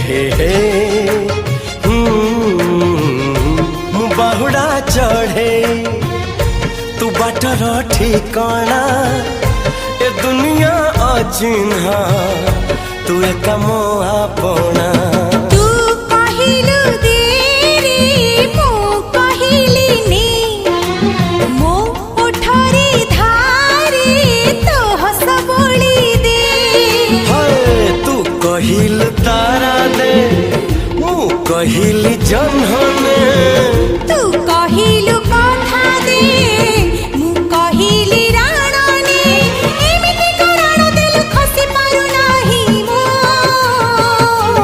हे बाहुड़ा चढ़े तू बाटर ठिकाना ए दुनिया अचिन्हा तू एक मोआ पोना कहिल तारा दे मु कहिल जन्हन